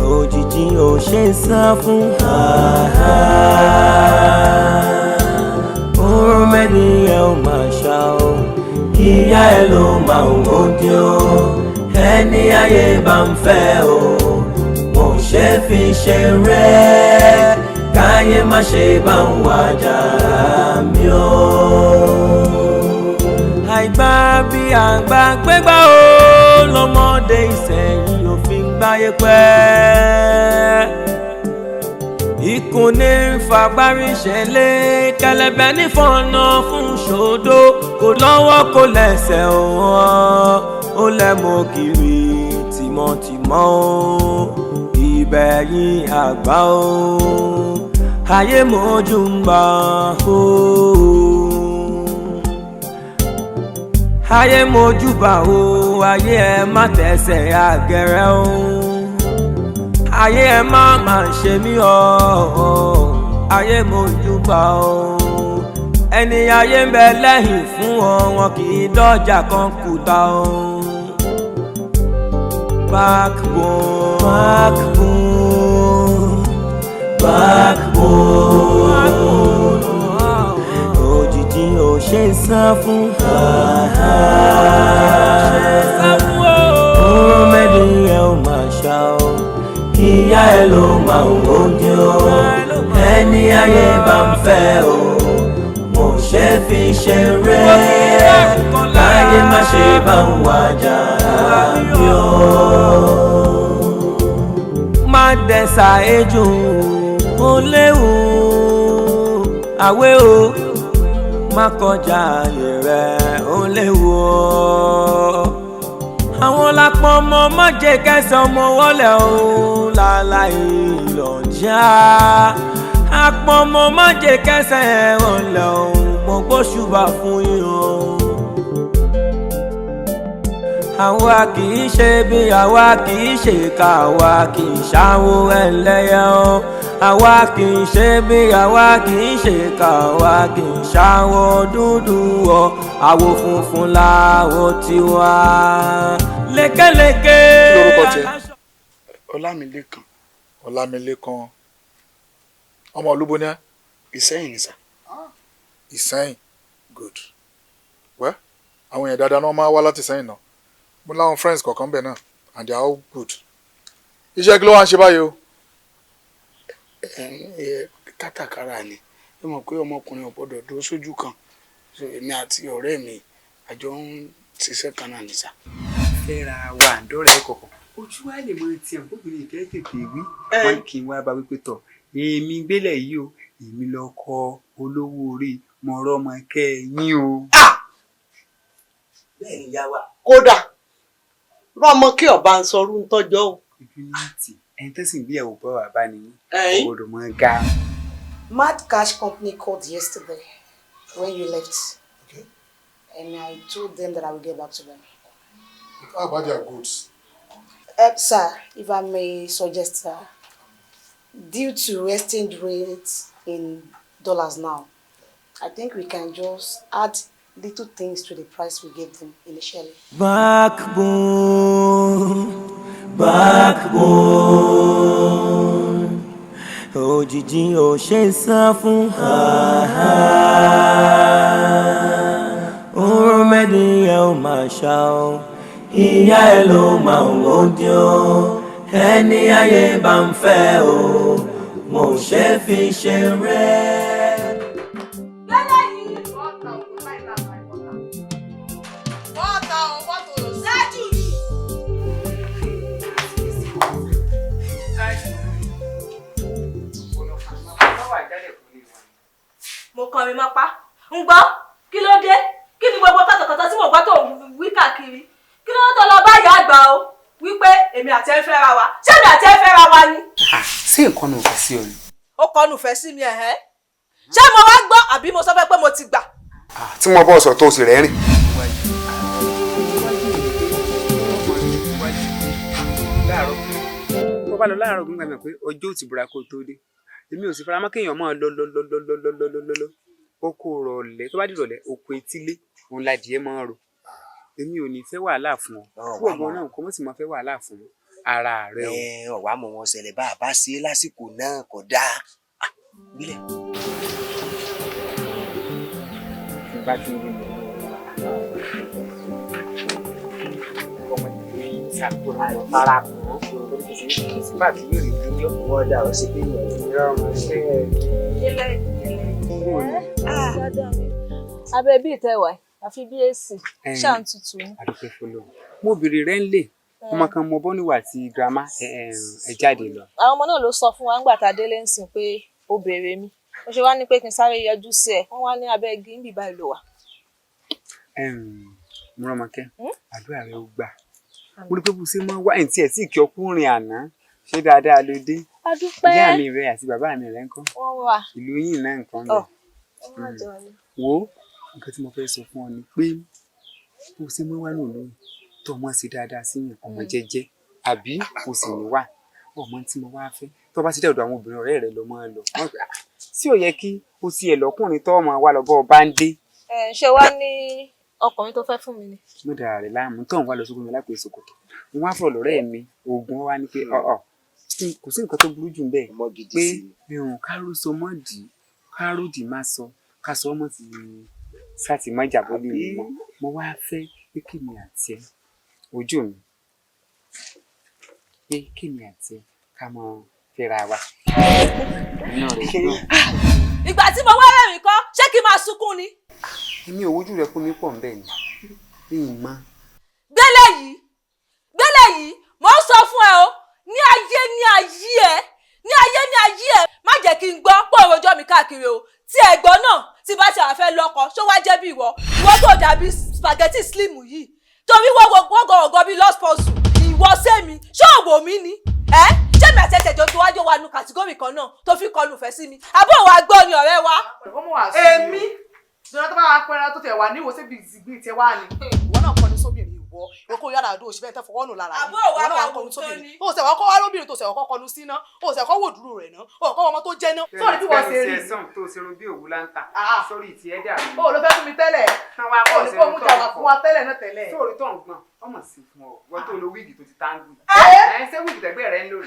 Òjijì ò ṣe sá fún oró mẹ́niyàn ò máa ṣá o ìyá ẹ ló máa ń wọ́dí o ẹni ayé bá ń fẹ́ o mo ṣe fi ṣeré káyé má ṣe bá ń wájà mi o. Àìgbà bí àgbà gbégbá o lọ́mọdé ìsẹ̀yìn òfin gbáyé pẹ́. Ikùn ní fagbárí ṣẹlẹ̀ kẹlẹ̀bẹ̀ ní fọ̀nà fún ṣòdo kò lọ́wọ́ kò lẹ́sẹ̀ wọn ó lẹ́mọ̀ kiri tìmọ̀tìmọ̀ o ìbẹ̀yìn àgbà o ayé mojú ń bá o ayé mojú bá o ayé ẹ má tẹ̀sẹ̀ àgẹ̀rẹ̀ o ayé ẹ má ṣe mí o ayé mojú bá o ẹni ayé ń bẹ lẹ́yìn fún ọ wọn kì í dọ́jà kan kùtà o. Backbone, backbone, backbone. Òjijì ò ṣe sá fún oró mẹ́niyàn ò máa ṣá o ìyá ẹ ló máa ń wọ́dí o ẹni ayé bá ń fẹ́ o mo ṣe fi ṣeré káyé má ṣe bá ń wájà mi o. Má dẹ̀sà ejò ó léwu àwé o má kọjá ààyè rẹ̀ ó léwu o. Àwọn lápọ̀ ọmọ má jẹ́ kẹsàn ọmọ wọlé o láláì lọ́jà àpọ̀ ọmọ má jẹ́ kẹsàn ẹ̀rọ lẹ̀ o mo gbóṣùbà fún yín o. Àwa kì í ṣe bí àwa kì í ṣe ká àwa kì í ṣàwó ẹlẹ́yẹ o àwa kì í ṣe bí àwa kì í ṣe ká àwa kì í ṣàwó dúdú o àwo funfun láwo tiwa lékeléké. lórúkọ tiẹ̀ Ọlámilékan. Ọlámilékan ọmọ olúbo ní Ìsẹ́yìn ni sà. Ìsẹ́yìn good well àwọn èèyàn dáadáa náà máa wá láti Ìsẹ́yìn náà mo láwọn friends kọ̀ọ̀kan bẹ̀ náà and they are all good. Iṣẹ́ kí ló wá ń ṣe báyìí o. Kátàkárà ni ẹ mọ̀ pé ọmọkùnrin ò gbọ́dọ̀ dúró sójú kan èmi àti ọ̀rẹ́ mi àjọ ń ṣiṣẹ́ kan náà ní sà. Fẹ́ra wà dọ́rẹ̀ kọ̀ọ̀kan ojú wa lè mọ ti ẹ̀ kóbìnrin ìfẹ́ tètè wí wọ́n kì í wá bá wípé tọ̀ èmi gbélé yìí o èmi lọ kọ olówó orí mọ̀ọ́rọ́ ọmọ kẹ́yìn o. bẹ́ẹ̀ ni ìyá wa kódà rọmọ kí ọba ń sọrú ń tọjọ o. ojú ní tì ẹni tó sì ń bí ẹ̀wò bọ́ wà bá nìyí ọgbọ́dọ̀ mọ́ ga. Mad Cash Company called yesterday when you left. Okay. And I told them that I will get back to them. How about their goods? Sir, if I may suggest, sir, due to exchange rates in dollars now, I think we can just add little things to the price we gave them initially. Backbone, backbone. Òjijì ò ṣe sá fún oró mẹ́niyàn ò máa ṣá o ìyá ẹ ló máa ń wọ́dí o ẹni ayé bá ń fẹ́ o mo ṣe fi ṣeré. Mo kàn mí máa pa ń gbọ́ kí ló dé kí ni gbogbo kọ́tọ̀kọ́tọ̀ tí mo gbọ́ tó wí káàkiri kí ló tó lọ bá ìyá àgbà o wípé èmi àti ẹ fẹ́ra wa ṣé èmi àti ẹ fẹ́ra wa ni. ṣé nǹkan nù fẹ́ sí ọ ni. ó kọnu fẹ́ sí mi ẹ̀hẹ́ ṣé mo wá gbọ́ àbí mo sọ fẹ́ pé mo ti gbà. tí mo bọ́ sọ tó o sì rẹ́rìn. bó bá lọ láàárọ̀ gbọ́ngàn mi pé ọjọ́ ò ti bùra kó tó dé èmi ò sì fara mọ́ kéèyàn máa lọ oko rọ̀lẹ́ tó bá di rọ̀lẹ́ oko etílé òun ládìẹ máa ń rò èmi ò ní fẹ́ wàhálà fún ọ gbogbo náà kò mọ̀ sí máa fẹ́ wàhálà fún ara rẹ o. ọ̀wá mọ̀ wọn ṣẹlẹ̀ bá a bá ṣe lásìkò náà kò dáa bílẹ̀. bá ti ń rí mi ọmọ ìlú ìṣàkóso ara kan sígbà tí yóò rí bí wọ́n dà ọ́ sí pé ìyá ọmọ ṣe abẹ bíi tẹwàá àfi bí èsì ṣáà ń tutù ni. àdúpẹ́ fọlọ́ mo bèrè rẹ ń lè ọmọ kan mo bọ́ níwà tí girama ẹ jáde lọ. àwọn ọmọ náà ló sọ fún wa ńgbà tá a délé ń sìn pé ó béèrè mi mo ṣe wá ní pé kí n sáré yọjú sí ẹ wọn wá ní abẹ́ igi ń bì báyìí ló wà. mo rọmọkẹ́ àdúrà rẹ ó gbà mo rí pé bó ṣe máa wá ẹ̀ tí ẹ̀ sì kí ọkùnrin àná ṣé dáadáa ló dé. adúpẹ́ ìyá mi rẹ àti bàbá mi rẹ ńkọ́ wọ́n wà ìlú yìí náà nǹkan lọ. wo nǹkan tí mo fẹ́ sọ fún ọ ni pé bó ṣe máa wá lòlú tó ọmọ ṣe dáadáa sí ọmọ jẹ́jẹ́ àbí kò sì ní wà ọmọ tí mo wá fẹ́ tó bá ti dẹ̀ ọ̀dọ̀ àwọn obìnrin ọ̀rẹ́ rẹ lọ máa lọ tí ò yẹ kí o ti ẹ̀ lọ́kùnrin tó ọmọ wa lọ́gọ́ ọba ń dé. ṣé wàá ní ọkùnrin tó fẹ́ fún mi ni. mo dàrá rẹ láàmú tó ń wá lọ sókè mi lápò ìsòkòtò mo wá fọ̀rọ̀ lọ́rẹ́ mi oògùn wa ni pé kò sí nǹkan tó burú jù bẹ́ẹ̀ pé káró so mọ́dì káró dì má sọ ká sọ ọmọ ti sáti má jàbọ́ lè mọ́ mo wá fẹ́ pé kèmi àti ẹ ojú mi pé kèmi àti ẹ ká mọ fẹ́ra wa. ìgbà tí mo wá rẹ̀rìn kọ́ ṣé kí n máa sunkún ni. èmi ò wojú rẹ kó mi pọ̀ nbẹ̀ ni mi ì mọ. gbélé yìí mo ń sọ fún ẹ o ní ayé ẹ má jẹ́ kí n gbọ́ pọ̀ òròjọ́ mi káàkiri o tí ẹ̀gbọ́n náà tí bá ti àfẹ́ lọ́kọ ṣó wá jẹ́ bí ìwọ tó dàbí spaghetti slim yìí torí wọ́n gọ̀ọ̀gọ̀ bíi lost puzzle ìwọ sẹ́mi ṣé òwò mi ni ṣé mi àti ẹ̀tẹ̀ jọ tó wájú wa nu kàtígórì kan náà tó fi kọnu ìfẹ́ sí mi àbọ̀ wa gbọ́ ni ọ̀rẹ́ wa. èmi dùnà tó bá wà pẹ́ẹ́rẹ́ tó tẹ̀ wá ní ìwòsàn bíi tiẹ̀ wá ni. ìwọ náà kọ́ni sóbìnrin ìwọ kó yára àdó òṣìbẹ́ tẹ́ fọwọ́ nù lára yìí ìwọ náà wà kọ́ni sóbìnrin o ṣẹ̀wọ́ kọ́ wá lóbìnrin tó ṣẹ̀wọ́ kọ́ kọ́nu sí náà o ṣẹ̀wọ́ kọ́ wò dúró rẹ̀ náà o kọ́ ọmọ tó jẹ́ náà sọ́ọ̀rì tí wọ́n ṣe rí. tó ṣerun bí òwú láńtà sórí ìtì ẹ̀dá mi. o ló fẹ́ fún mi tẹ́lẹ̀ o ní kó mú jàmbá fún wa tẹ́lẹ̀ náà tẹ́lẹ̀. sóòrì tó ń gbọ̀n ọmọ sí fún ọ wọ́n tó lo wíìgì tó ti táǹgù. ṣé wíìgì tẹ́gbẹ́ rẹ ń lò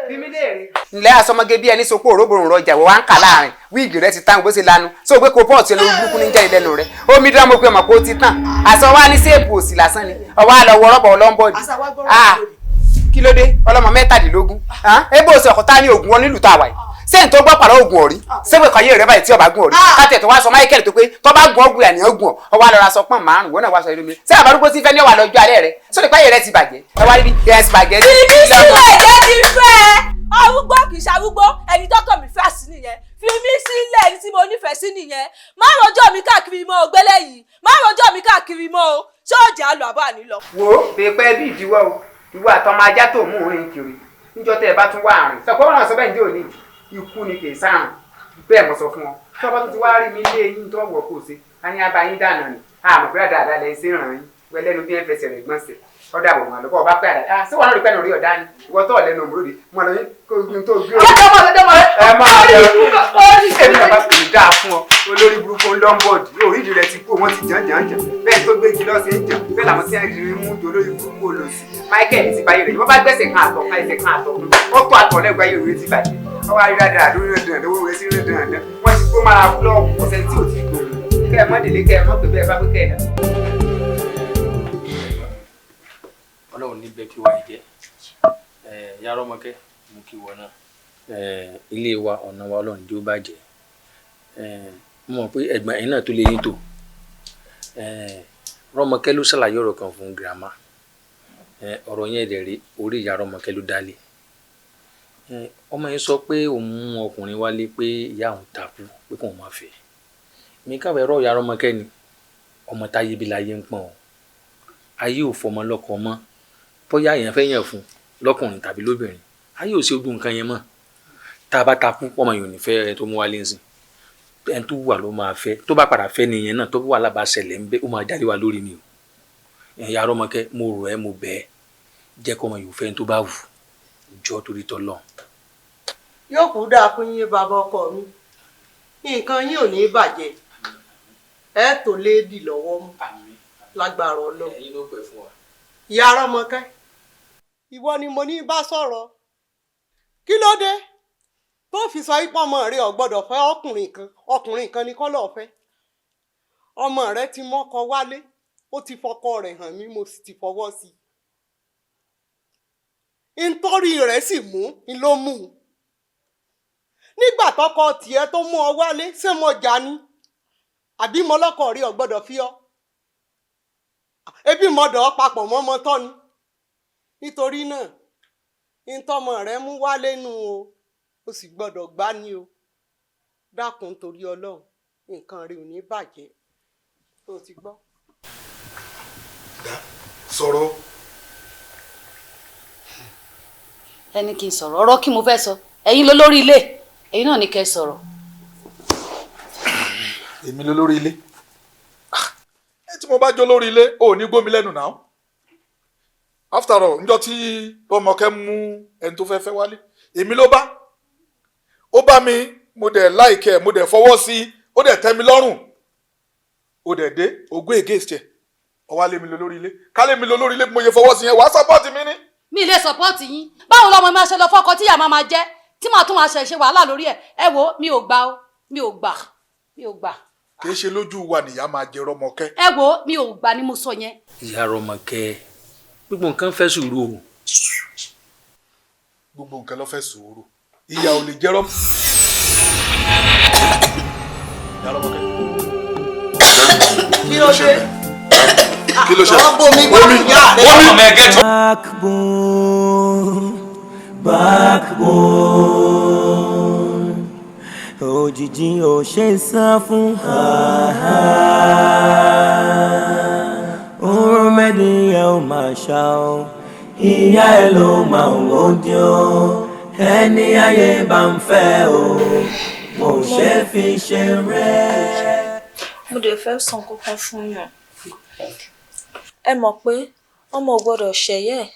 bí mi léèrè. ǹlẹ́ àsọmọge bí ẹni sopó òróbòrùn rọjà wọ́n wá ń kà láàrin wíìgì rẹ ti táǹgù bó ṣe lanu sóò pé kó pọ́ọ̀tì ẹni burúkú ní jáde lẹ́nu rẹ omi dúró mo pé ọmọ kó ti tàn àṣọ wa ní séèpù òsì lásán ni ọwọ́ àlọ́ wọ rọ́bà ọlọ́mbọ́ọ̀dì kí ló dé ọlọ́mọ 17 ebe òsì ọ̀kọ̀tà ní oògùn wọn nílùú tá a wà yìí sẹ́yìn tó gbọ́ pàrọ̀ oògùn ọ̀rí sẹ́wọ̀n kan yé rẹ̀ báyìí tí ọba gùn ọ̀rí káàtẹ̀ tó wá sọ Micheal tó pé tó bá gùn ọ̀gùn àníyàn gùn ọ wá lọ́ra sọ pọ́n márùn wọn náà wá sọ irú mi sẹ́yìn àbárúgbó tí fẹ́ ní ọ̀wà lọ́jọ́ alẹ́ rẹ̀ sórí páyé rẹ̀ ti bàjẹ́ ẹ wá níbi yes bàjẹ́ sí. fi mí sílẹ̀ jẹ́ kí n fẹ́ arúgbó kì í ṣarúgbó ẹni tọ́kàn mi fẹ́ sí nìyẹn fi mí sílẹ̀ ẹni tí mo nífẹ̀ẹ́ sí nìyẹn má rojọ́ mi káàkiri mọ́ o gbélé yìí má rojọ́ mi káàkiri mọ́ o ṣé òjì á lọ àbọ̀ àní lọ. wo pèpè bí ìdíwọ́ o ìwọ àtọmọ ajá tó mú òun kiri níjọ́ tẹ́ ẹ bá tún wá àrùn sọ pé wọn náà sọ bẹ́ẹ̀ ní òní ikú ni kì í sáàrùn bẹ́ẹ̀ mo sọ fún ọ tó bá tún ti wá rí mi lé yín tó wọ̀ kó o ṣe á ní abayín dànù ni àmọ́ pé dáadáa lẹ́yìn sí ràn yín wẹ́lẹ́nu bí ẹ fẹsẹ̀ rẹ̀ gbọ́n sẹ̀ ọ̀dà àbọ̀ wọn lọ́kọ̀ ọba pẹ́ àdá ṣé wọn náà rí pẹ́ lórí ọ̀dá ni ìwọ tó ọ̀lẹ́nu òmùròdì mo lọ yín kó gbin tó gbé ọjọ́ mọ̀ ẹ máa lọ èmi náà bá fi dáa fún ọ olórí burúkú lọ́ńbọ̀dì oríṣi rẹ ti kú wọn ti jàn bẹ́ẹ̀ tó gbé jùlọ sí jàn bẹ́ẹ̀ làwọn tí wọ́n ti rí mú olórí burúkú olóòsì Micheal ti báyìí rẹ̀ wọ́n bá gbẹ́sẹ̀ kan àtọ̀ kan ẹsẹ̀ kan àtọ̀ ó tó àtọ̀ lẹ́gbàá yóò rí ti bàjẹ́ ọwọ́ ayélujára àdúró rẹ̀ dàn lówó rẹ̀ sí rẹ̀ dàn wọ́n ti kó mára búlọ́ọ̀kù ọ̀sẹ̀ tí ò ti gbòòrò kẹ́ ẹ̀ mọ́ délé kẹ́ ẹ̀ mọ́ pé bẹ́ẹ̀ bá pé kẹ́ ẹ̀ dà. Ọlọ́run ní bẹ́ẹ̀ kí wá jẹ́ yàrá ọmọkẹ́ mú kí wọ náà ilé wa ọ̀nà wa Ọlọ́run tí ó bàjẹ́ mo mọ̀ pé ẹ̀gbọ́n ẹ̀yin náà tó lé yín tó rọ́mọkẹ́ ló ṣàlàyé ọ̀rọ̀ kan fún girama ọ̀rọ̀ yẹn dẹ̀ rí orí ìyá rọ́mọkẹ́ ló dálé ọmọ yẹn sọ pé òun mú ọkùnrin wálé pé ìyá òun takú pé kóun máa fẹ́ mi káwé ẹ̀rọ ìyá rọ́mọkẹ́ ni ọmọ táyé bí láyé ń pọ̀n ayé ò fọmọ lọ́kọ mọ́ bóyá èèyàn fẹ́ yàn fún lọ́kùnrin tàbí lóbìnrin ayé ò sí ojú nǹkan yẹn mọ́ tá a bá takú ọmọ yòó ní fẹ́ ẹ tó mú wálé ńsìn ẹni tó wà ló máa fẹ́ tó bá padà fẹ́ nìyẹn náà tó wà lábàṣẹlẹ̀ ń bẹ́ ó máa jáde wá lórí ni o ẹ̀yà rọ́mọkẹ́ mo rọ̀ ẹ́ mo bẹ̀ ẹ́ jẹ́ kọ́ ọmọ yòó fẹ́ tó bá wù jọ́ torí tọ́lọ́. yóò kú dáa fún yín bàbá ọkọ mi nǹkan yín ò ní bàjẹ́ ẹ tó léèdì lọ́wọ́ mú lágbára Ọlọ́run. ẹ̀yin ló pè fún wa. ìyá Arọ́mọkẹ́ ìwọ ni mo ní bá sọ̀rọ̀ kí ló dé tó fi sọ ipò ọmọ rẹ ò gbọ́dọ̀ fẹ́ ọkùnrin kan ní kọ́ lọ́ọ́ fẹ́ ọmọ rẹ ti mọ́kọ wálé ó ti fọkọ rẹ̀ hàn mí mo sì ti fọwọ́ sí i nítorí rẹ̀ sì mú ni ló mú un nígbà tọkọ tiẹ̀ tó mú ọ wálé ṣé mo jà ní àbí mo lọ́kọ rí ò gbọ́dọ̀ fi ọ́ ebi mọdọ papọ̀ mọmọ tọ ni nítorí náà ntọmọ rẹ mú wálé nù o sì gbọ́dọ̀ gbá ní o dákun torí Ọlọ́run nǹkan rẹ ò ní bàjẹ́ tó ti gbọ́. sọ̀rọ̀. ẹni kí n sọ̀rọ̀ ọ̀rọ̀ kí mo fẹ́ sọ ẹ̀yin ló lórí ilé ẹ̀yin náà ní kẹ́ sọ̀rọ̀. èmi ló lórí ilé tí mo bá jó lórí ilé ò ní gbómi lẹ́nu náà after all níjọ́ tí Rọ́mọkẹ́ mú ẹni tó fẹ́ fẹ́ wálé èmi ló bá ó bá mi mo dẹ̀ láìkẹ́ mo dẹ̀ fọwọ́ sí i ó dẹ̀ tẹ́ mi lọ́rùn ó dẹ̀ dé ogún against ẹ̀ ọwá lé mi lọ lórí ilé ká lé mi lọ lórí ilé mo yẹ fọwọ́ sí yẹn wàá sọ́pọ́ọ̀tì mi ní. mi lè sọ́pọ́ọ̀tì yín báwo lọmọ máa ṣe lọ fọ́kọ tí ìyá máa jẹ́ tí màá tún máa ṣe wàhálà lórí ẹ̀ ẹ wo mi ò gbà o mi ò gbà. kì í ṣe lójú wa nìyá máa jẹ Rọ́mọkẹ́. ẹ wo mi ò gbà ni mo sọ yẹn. ìyá Rọ́mọkẹ́ gbogbo nǹkan fẹ́ sùúrù o. gbogbo nǹkan ló fẹ́ sùúrù ìyá ò lè jẹ́ Rọ́mọkẹ́. ìyá Rọ́mọkẹ́. kí ló ṣe. kí ló ṣe. bomi ìyá rẹ. Backbone òjijì ò ṣe sá fún oró mẹ́dìyẹ ò máa ṣá o ìyá ẹ̀ ló máa ń wọ́dí o ẹni ayé bá ń fẹ́ o mo ṣe fi ṣeré. mo dẹ̀ fẹ́ sàn kankan fún yàn ẹ mọ̀ pé ọmọ ò gbọ́dọ̀ ṣẹ̀yẹ́ ẹ̀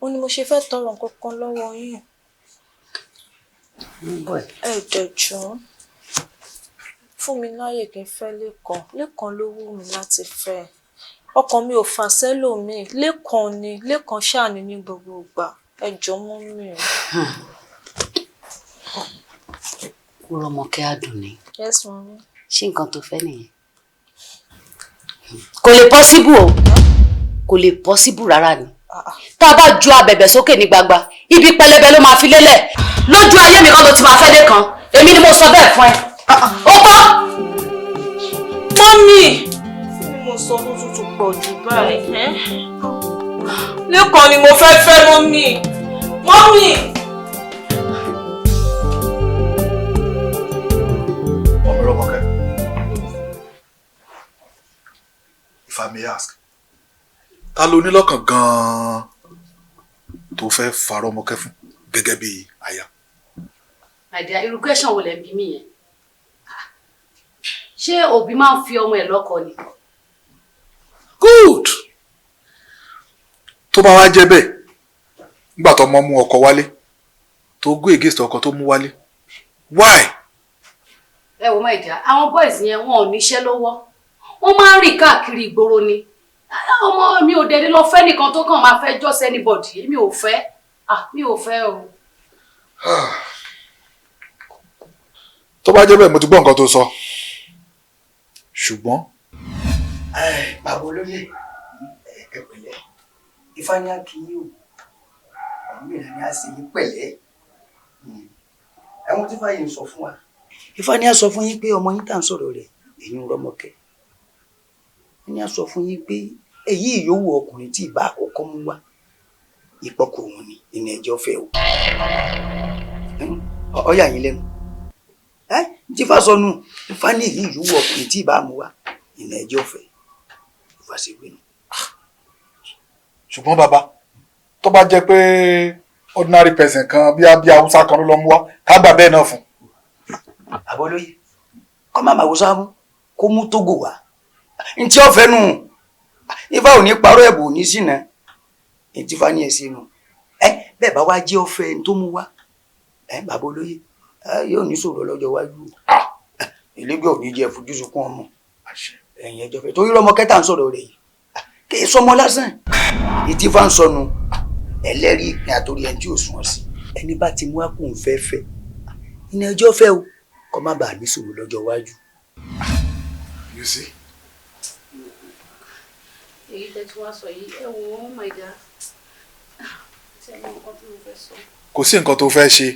ó ní mo ṣe fẹ́ tọrọ nǹkan kan lọ́wọ́ yín. ẹ jọ̀ọ́ fún mi láyè kí n fẹ́ Lékan ló wù mí láti fẹ́ ọkàn mi ò fà sẹ́lòmíì Lékan ṣàní ní gbogbo ìgbà ẹ jọ̀ọ́ mú mi. Rọ́mọkẹ́ Àdùnní. yes mami. ṣé nǹkan tó fẹ́ nìyẹn. kò lè pọ́síbù o kò lè pọ́síbù rárá ni tá a bá ju abẹ̀bẹ̀ sókè ní gbagba ibi pẹlẹbẹ ló máa fi lélẹ̀ lójú ayé mi kan ló ti máa fẹ́ Lékan èmi ni mo sọ bẹ́ẹ̀ fún ẹ. ó kọ́. mọ́mì mo sọ ló tún pọ̀ jù báyìí Lékan ni mo fẹ́ mọ́mì. Mommy, Rọ́mọkẹ́, if I may ask, ta ló ní lọ́kàn gan-an tó fẹ́ fa Rọ́mọkẹ́ fún gẹ́gẹ́ bí aya? àìdíyà irú question wo lẹ bí mi yẹn ṣé òbí máa ń fi ọmọ ẹ̀ lọ́kọ ni. Good. Tó bá wá jẹ́ bẹ́ẹ̀ nígbà tó mọ́ mú ọkọ wálé tó go against ọkọ tó mú wálé why? ẹ wò má ìjà àwọn boys yẹn wọn ò níṣẹ́ lọ́wọ́ wọ́n máa ń rìn káàkiri ìgboro ni ọmọ mi ò dẹni lọ fẹ́ nìkan tó kàn máa fẹ́ just anybody mi ò fẹ́ mi ò fẹ́ o. tó bá jẹ́ bẹ́ẹ̀ mo ti gbọ́ nǹkan tó sọ ṣùgbọ́n. bàbá olóyè ẹ pẹ̀lẹ́ Ifá ní akínyìn o àwọn mìíràn ni a sì yí pẹ̀lẹ́ ẹ̀wọ̀n tí fàyè ń sọ fún wa Ifá ní a sọ fún yín pé ọmọ yín tá à ń sọ̀rọ̀ rẹ̀ èyí ń Rọ́mọkẹ́ ní a sọ fún yín pé èyí ìyówó ọkùnrin tí ìbá àkọ́kọ́ mú wá ìpọkọ òun ni ìní ẹjọ́ fẹ́ o ọyà yín lẹ́nu tí Ifá sọ nù Ifá ní èyí ìyówó ọkùnrin tí ìbá mú wá ìní ẹjọ́ fẹ́ Ifá sì wé nù. ṣùgbọ́n bàbá tó bá jẹ́ pé ordinary person kan bí Haúsá kan ló lọ mú wá ká gbà bẹ́ẹ̀ náà fún. àbọ̀lóyè kọ́ máa Haúsá mú kó mú Tógò wá ntí ọ̀fẹ́ nù Ifá ò ní parọ́ ẹ̀bùn ò ní sínà ntí Ifá ní ẹ̀sìn nù bẹ́ẹ̀ bá wá jẹ́ ọ̀fẹ́ tó mú wá bàbá olóyè yóò ní sọ̀rọ̀ lọ́jọ́ iwájú ìlẹ́gbẹ̀ẹ́ ò ní jẹ́ fojú sunkún ọmọ ẹ̀yin ẹjọ́ fẹ́ torí ọmọ kẹta ń sọ̀rọ̀ rẹ̀ yìí kì í sọmọ lásán ìdí fà ń sọnù ẹlẹ́rìí ìpín àtòrí ẹni tí ò sùn ọ́ sí ẹni bá ti mú àpò òǹfẹ́fẹ́ ìní ẹjọ́ fẹ́ o kọ́ má bàa ní sòrò lọ́jọ́ iwájú. You see? èyí tẹ́ tí wàá sọ yìí ẹ wò ó my God tí ẹ mọ nǹkan tí mo fẹ́ sọ. Kò sí nǹkan tó fẹ́ ṣe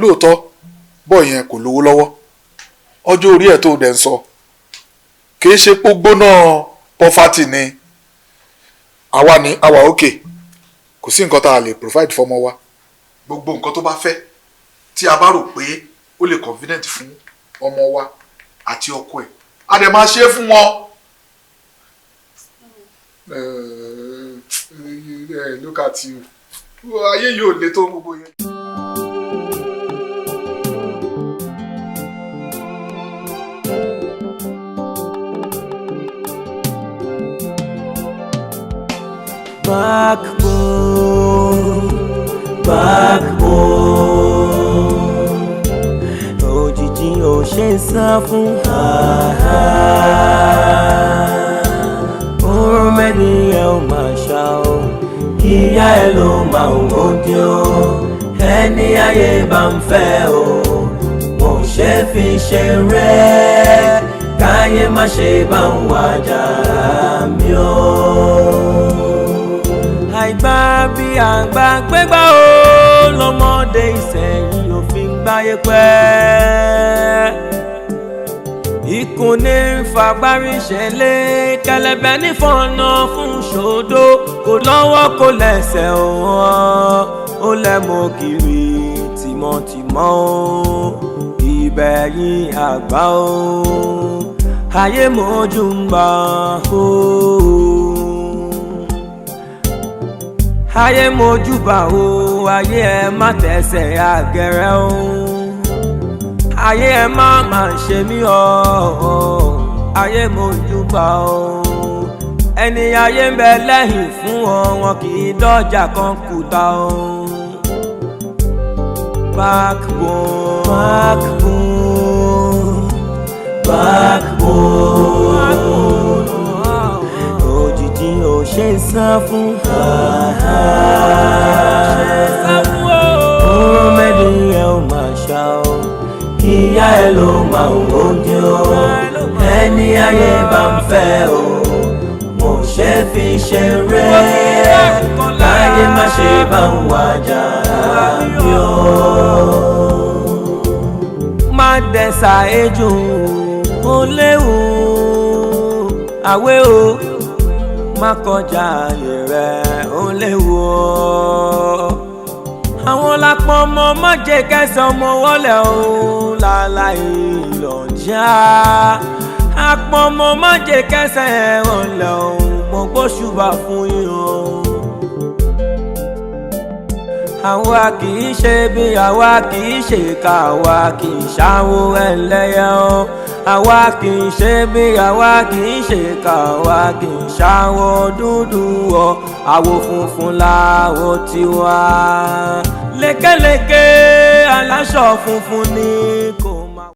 lóòótọ́ bọ́ọ̀ yẹn kò lówó lọ́wọ́ ọjọ́ orí ẹ̀ tó dẹ̀ ń sọ kì í ṣe pé gbóná pọ́fàtì ni àwa òkè kò sí nǹkan tá a lè provide fọmọ wa gbogbo nǹkan tó bá fẹ́ tí a bá rò pé ó lè convenient fún ọmọ wa àti ọkọ ẹ̀ a dẹ̀ máa ṣe é fún wọn. Look at you ayé yóò lè tó gbogbo yẹn. Backbone òjijì ò ṣe ń sá fún oorun mẹ́ni ẹ ò máa ṣá o ìyá ẹ ló máa ń wọ́dí o ẹni ayé bá ń fẹ́ o mo ṣe fi ṣeré káyé má ṣe bá ń wájà mi o. Àìgbà bí àgbà gbégbá o lọ́mọdé ìsẹ̀yìn òfin gbáyé pẹ́. Ikùn ní fagbárí ṣẹlẹ̀ kẹlẹ̀bẹ̀ nífọ̀nà fún ṣòdo kò lọ́wọ́ kò lẹ́sẹ̀ òun ó lẹ́mọ̀ kiri tìmọ̀tìmọ̀ o ìbẹ̀yìn àgbà o ayé mojú ń bá o. Ayé mojúbà o ayé ẹ má tẹ̀sẹ̀ àgẹ̀rẹ̀ o ayé ẹ má ṣe mí o ayé mojúbà o ẹni ayé ń bẹ lẹ́yìn fún ọ wọn kì í dọ́jà kan kùtà o. Backbone òjijì ò ṣe ń sá fún oorun mẹ́ni ẹ ò máa ṣá o ìyá ẹ ló máa ń wọ́dí o ẹni ayé bá ń fẹ́ o mo ṣe fi ṣeré láyé má ṣe bá ń wájà mi o. Má dẹ́sà ejò ó léwu àwé o má kọjá ààyè rẹ̀ ó léwu o. Àwọn lápọ̀ ọmọ má jẹ́ kẹsàn ọmọ wọlé o láláì lọ́jà. Àpọ̀ ọmọ má jẹ́ kẹsàn ẹ̀wọ̀n lẹ̀ o mo gbóṣùbà fún yín o. Àwa kì í ṣe bí àwa kì í ṣe ká àwa kì í ṣàwó ẹlẹ́yẹ o. Àwa kì í ṣe bí àwa kì í ṣe ká àwa kì í ṣàwó dúdú o. Àwo funfun làwo tiwa lékeleke aláṣọ funfun ni kò.